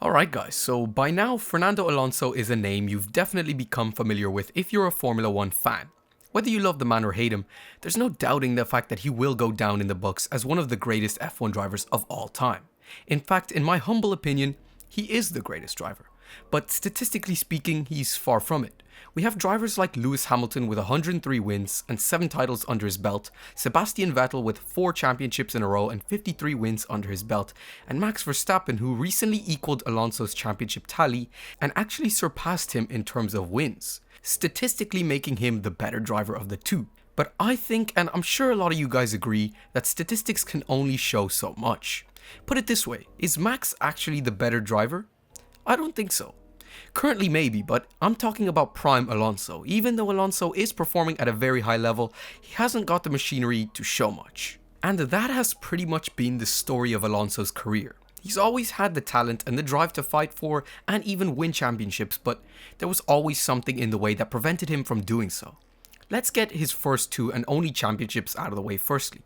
Alright guys, so by now Fernando Alonso is a name you've definitely become familiar with if you're a Formula 1 fan. Whether you love the man or hate him, there's no doubting the fact that he will go down in the books as one of the greatest F1 drivers of all time. In fact, in my humble opinion, he is the greatest driver. But statistically speaking, he's far from it. We have drivers like Lewis Hamilton with 103 wins and 7 titles under his belt, Sebastian Vettel with 4 championships in a row and 53 wins under his belt, and Max Verstappen, who recently equaled Alonso's championship tally and actually surpassed him in terms of wins, statistically making him the better driver of the two. But I think, and I'm sure a lot of you guys agree, that statistics can only show so much. Put it this way, is Max actually the better driver? I don't think so. Currently maybe, but I'm talking about prime Alonso. Even though Alonso is performing at a very high level, he hasn't got the machinery to show much. And that has pretty much been the story of Alonso's career. He's always had the talent and the drive to fight for and even win championships, but there was always something in the way that prevented him from doing so. Let's get his first 2 and only championships out of the way firstly.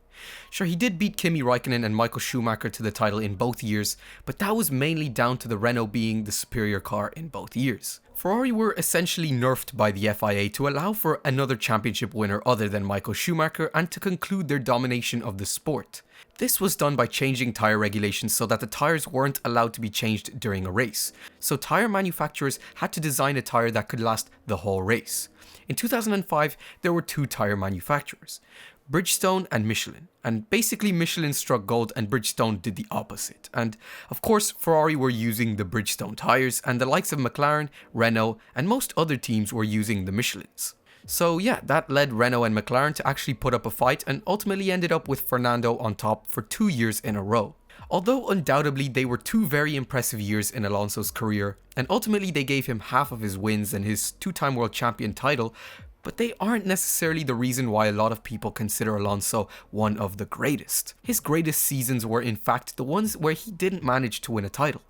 Sure, he did beat Kimi Raikkonen and Michael Schumacher to the title in both years, but that was mainly down to the Renault being the superior car in both years. Ferrari were essentially nerfed by the FIA to allow for another championship winner other than Michael Schumacher and to conclude their domination of the sport. This was done by changing tyre regulations so that the tyres weren't allowed to be changed during a race, so tyre manufacturers had to design a tyre that could last the whole race. In 2005, there were 2 tyre manufacturers, Bridgestone and Michelin, and basically Michelin struck gold and Bridgestone did the opposite. And of course Ferrari were using the Bridgestone tyres and the likes of McLaren, Renault and most other teams were using the Michelins. So yeah, that led Renault and McLaren to actually put up a fight and ultimately ended up with Fernando on top for 2 years in a row. Although undoubtedly they were 2 very impressive years in Alonso's career, and ultimately they gave him half of his wins and his 2-time world champion title, but they aren't necessarily the reason why a lot of people consider Alonso one of the greatest. His greatest seasons were in fact the ones where he didn't manage to win a title,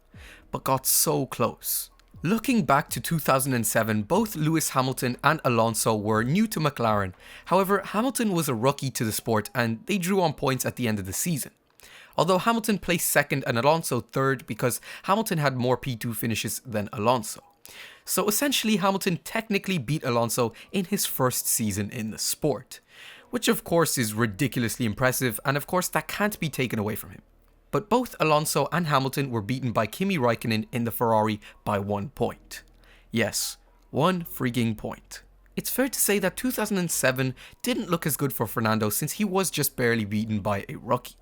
but got so close. Looking back to 2007, both Lewis Hamilton and Alonso were new to McLaren. However, Hamilton was a rookie to the sport and they drew on points at the end of the season. Although Hamilton placed second and Alonso third because Hamilton had more P2 finishes than Alonso. So essentially Hamilton technically beat Alonso in his first season in the sport, which of course is ridiculously impressive and of course that can't be taken away from him. But both Alonso and Hamilton were beaten by Kimi Raikkonen in the Ferrari by 1 point. Yes, 1 freaking point. It's fair to say that 2007 didn't look as good for Fernando since he was just barely beaten by a rookie.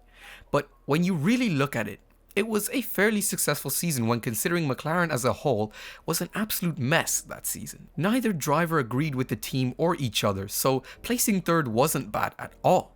But when you really look at it, it was a fairly successful season when considering McLaren as a whole was an absolute mess that season. Neither driver agreed with the team or each other, so placing third wasn't bad at all.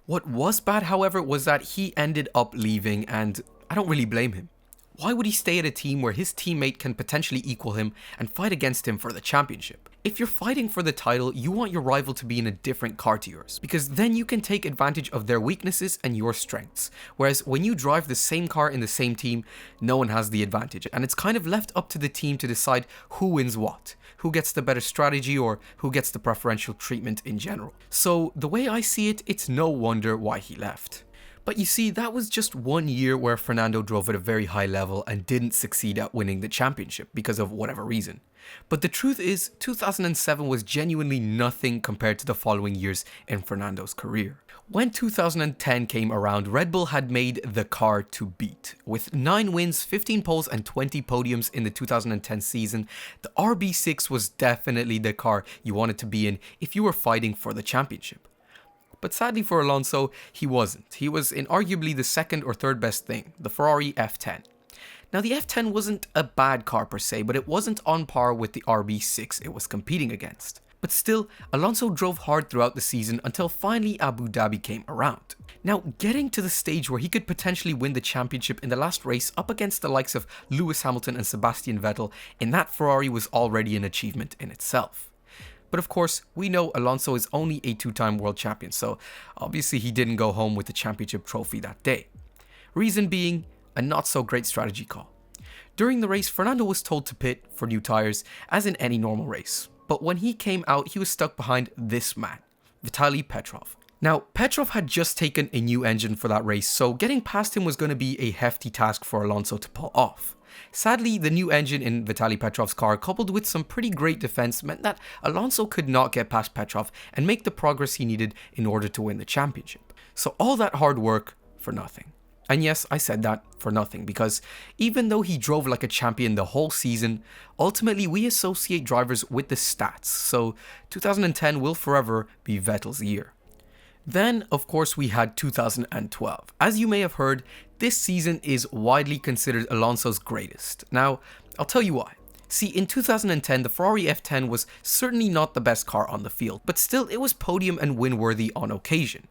What was bad, however, was that he ended up leaving, and I don't really blame him. Why would he stay at a team where his teammate can potentially equal him and fight against him for the championship? If you're fighting for the title, you want your rival to be in a different car to yours, because then you can take advantage of their weaknesses and your strengths. Whereas when you drive the same car in the same team, no one has the advantage, and it's kind of left up to the team to decide who wins what, who gets the better strategy, or who gets the preferential treatment in general. So the way I see it, it's no wonder why he left. But you see, that was just 1 year where Fernando drove at a very high level and didn't succeed at winning the championship because of whatever reason. But the truth is, 2007 was genuinely nothing compared to the following years in Fernando's career. When 2010 came around, Red Bull had made the car to beat. With 9 wins, 15 poles and 20 podiums in the 2010 season, the RB6 was definitely the car you wanted to be in if you were fighting for the championship. But sadly for Alonso, he wasn't. He was in arguably the second or third best thing, the Ferrari F10. Now the F10 wasn't a bad car per se, but it wasn't on par with the RB6 it was competing against. But still, Alonso drove hard throughout the season until finally Abu Dhabi came around. Now, getting to the stage where he could potentially win the championship in the last race up against the likes of Lewis Hamilton and Sebastian Vettel in that Ferrari was already an achievement in itself. But of course, we know Alonso is only a 2-time world champion, so obviously he didn't go home with the championship trophy that day. Reason being, a not so great strategy call. During the race, Fernando was told to pit for new tyres, as in any normal race. But when he came out, he was stuck behind this man, Vitaly Petrov. Now, Petrov had just taken a new engine for that race, so getting past him was going to be a hefty task for Alonso to pull off. Sadly, the new engine in Vitaly Petrov's car, coupled with some pretty great defense, meant that Alonso could not get past Petrov and make the progress he needed in order to win the championship. So all that hard work for nothing. And yes, I said that for nothing, because even though he drove like a champion the whole season, ultimately we associate drivers with the stats, so 2010 will forever be Vettel's year. Then, of course, we had 2012. As you may have heard, this season is widely considered Alonso's greatest. Now, I'll tell you why. See, in 2010, the Ferrari F10 was certainly not the best car on the field, but still it was podium and win-worthy on occasion.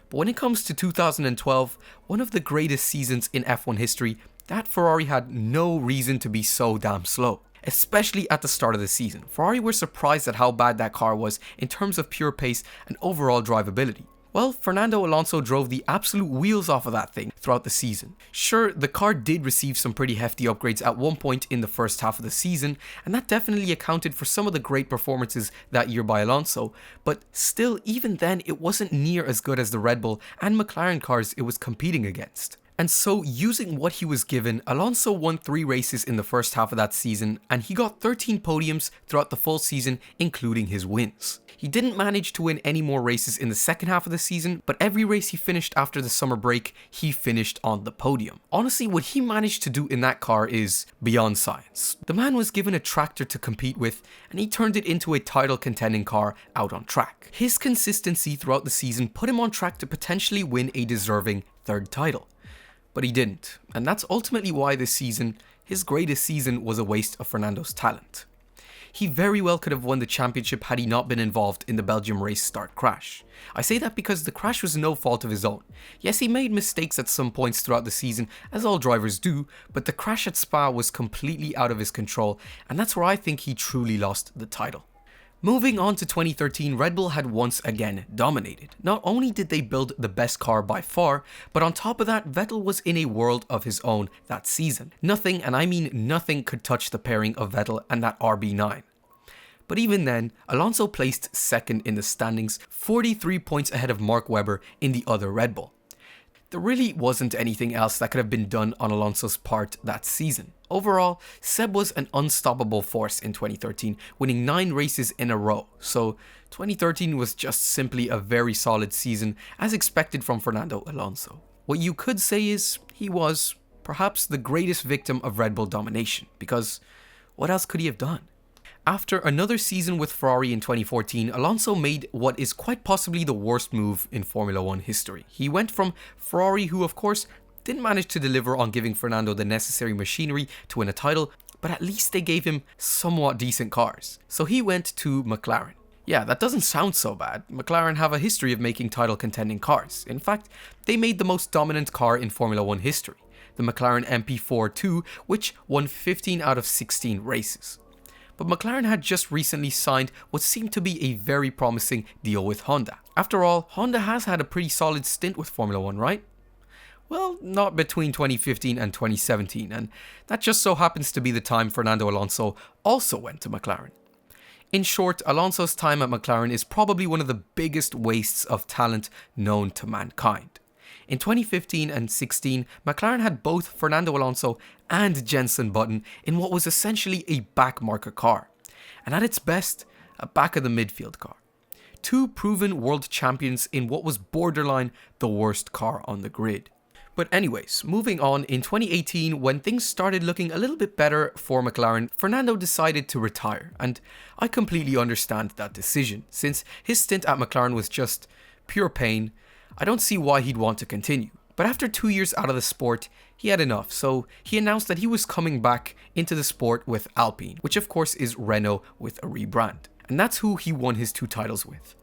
But when it comes to 2012, one of the greatest seasons in F1 history, that Ferrari had no reason to be so damn slow. Especially at the start of the season. Ferrari were surprised at how bad that car was in terms of pure pace and overall drivability. Well, Fernando Alonso drove the absolute wheels off of that thing throughout the season. Sure, the car did receive some pretty hefty upgrades at one point in the first half of the season, and that definitely accounted for some of the great performances that year by Alonso, but still, even then, it wasn't near as good as the Red Bull and McLaren cars it was competing against. And so, using what he was given, Alonso won 3 races in the first half of that season, and he got 13 podiums throughout the full season, including his wins. He didn't manage to win any more races in the second half of the season, but every race he finished after the summer break, he finished on the podium. Honestly, what he managed to do in that car is beyond science. The man was given a tractor to compete with, and he turned it into a title contending car out on track. His consistency throughout the season put him on track to potentially win a deserving 3rd title. But he didn't, and that's ultimately why this season, his greatest season, was a waste of Fernando's talent. He very well could have won the championship had he not been involved in the Belgium race start crash. I say that because the crash was no fault of his own. Yes, he made mistakes at some points throughout the season, as all drivers do, but the crash at Spa was completely out of his control, and that's where I think he truly lost the title. Moving on to 2013, Red Bull had once again dominated. Not only did they build the best car by far, but on top of that, Vettel was in a world of his own that season. Nothing, and I mean nothing, could touch the pairing of Vettel and that RB9. But even then, Alonso placed 2nd in the standings, 43 points ahead of Mark Webber in the other Red Bull. There really wasn't anything else that could have been done on Alonso's part that season. Overall, Seb was an unstoppable force in 2013, winning 9 races in a row, so 2013 was just simply a very solid season, as expected from Fernando Alonso. What you could say is, he was perhaps the greatest victim of Red Bull domination, because what else could he have done? After another season with Ferrari in 2014, Alonso made what is quite possibly the worst move in Formula 1 history. He went from Ferrari, who of course didn't manage to deliver on giving Fernando the necessary machinery to win a title, but at least they gave him somewhat decent cars. So he went to McLaren. Yeah, that doesn't sound so bad. McLaren have a history of making title contending cars. In fact, they made the most dominant car in Formula 1 history, the McLaren MP4-2, which won 15 out of 16 races. But McLaren had just recently signed what seemed to be a very promising deal with Honda. After all, Honda has had a pretty solid stint with Formula 1, right? Well, not between 2015 and 2017, and that just so happens to be the time Fernando Alonso also went to McLaren. In short, Alonso's time at McLaren is probably one of the biggest wastes of talent known to mankind. In 2015 and 16, McLaren had both Fernando Alonso and Jenson Button in what was essentially a backmarker car, and at its best, a back of the midfield car. 2 proven world champions in what was borderline the worst car on the grid. But anyways, moving on, in 2018, when things started looking a little bit better for McLaren, Fernando decided to retire, and I completely understand that decision. Since his stint at McLaren was just pure pain, I don't see why he'd want to continue. But after 2 years out of the sport, he had enough, so he announced that he was coming back into the sport with Alpine, which of course is Renault with a rebrand. And that's who he won his 2 titles with.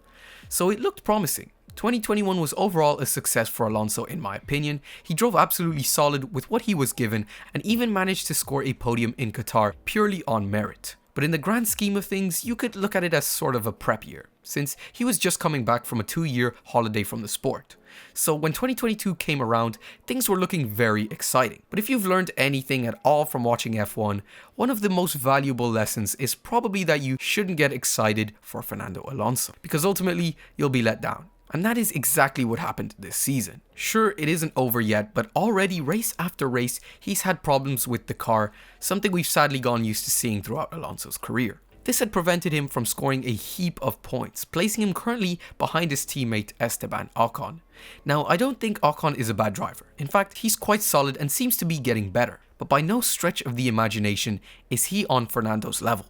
So it looked promising. 2021 was overall a success for Alonso in my opinion. He drove absolutely solid with what he was given and even managed to score a podium in Qatar purely on merit. But in the grand scheme of things, you could look at it as sort of a prep year, since he was just coming back from a 2-year holiday from the sport. So when 2022 came around, things were looking very exciting. But if you've learned anything at all from watching F1, one of the most valuable lessons is probably that you shouldn't get excited for Fernando Alonso, because ultimately you'll be let down. And that is exactly what happened this season. Sure, it isn't over yet, but already race after race, he's had problems with the car, something we've sadly gotten used to seeing throughout Alonso's career. This had prevented him from scoring a heap of points, placing him currently behind his teammate Esteban Ocon. Now, I don't think Ocon is a bad driver. In fact, he's quite solid and seems to be getting better, but by no stretch of the imagination is he on Fernando's level,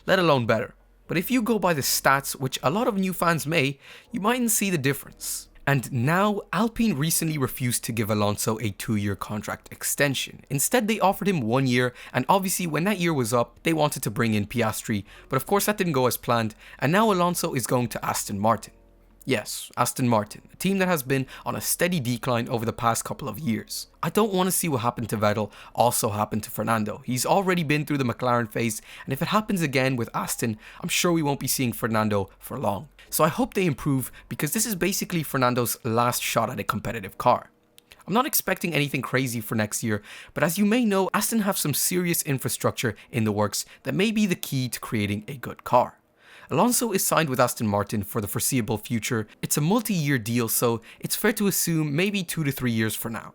let alone better. But if you go by the stats, which a lot of new fans may, you mightn't see the difference. And now, Alpine recently refused to give Alonso a 2-year contract extension. Instead, they offered him 1 year, and obviously when that year was up, they wanted to bring in Piastri, but of course that didn't go as planned, and now Alonso is going to Aston Martin. Yes, Aston Martin, a team that has been on a steady decline over the past couple of years. I don't want to see what happened to Vettel also happen to Fernando. He's already been through the McLaren phase, and if it happens again with Aston, I'm sure we won't be seeing Fernando for long. So I hope they improve, because this is basically Fernando's last shot at a competitive car. I'm not expecting anything crazy for next year, but as you may know, Aston have some serious infrastructure in the works that may be the key to creating a good car. Alonso is signed with Aston Martin for the foreseeable future. It's a multi-year deal, so it's fair to assume maybe 2 to 3 years for now.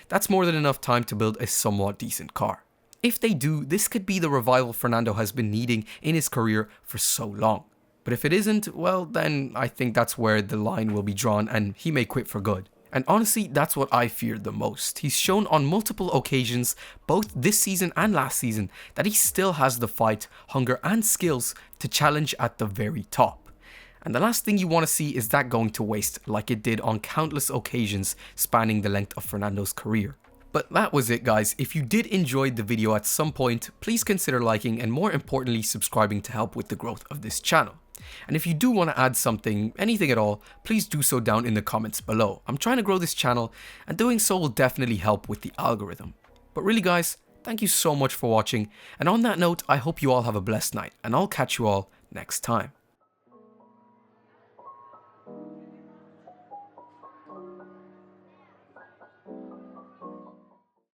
That's more than enough time to build a somewhat decent car. If they do, this could be the revival Fernando has been needing in his career for so long. But if it isn't, well, then I think that's where the line will be drawn and he may quit for good. And honestly, that's what I fear the most. He's shown on multiple occasions, both this season and last season, that he still has the fight, hunger and skills to challenge at the very top. And the last thing you want to see is that going to waste, like it did on countless occasions spanning the length of Fernando's career. But that was it, guys. If you did enjoy the video at some point, please consider liking and more importantly subscribing to help with the growth of this channel. And if you do want to add something, anything at all, please do so down in the comments below. I'm trying to grow this channel, and doing so will definitely help with the algorithm. But really guys, thank you so much for watching, and on that note, I hope you all have a blessed night, and I'll catch you all next time.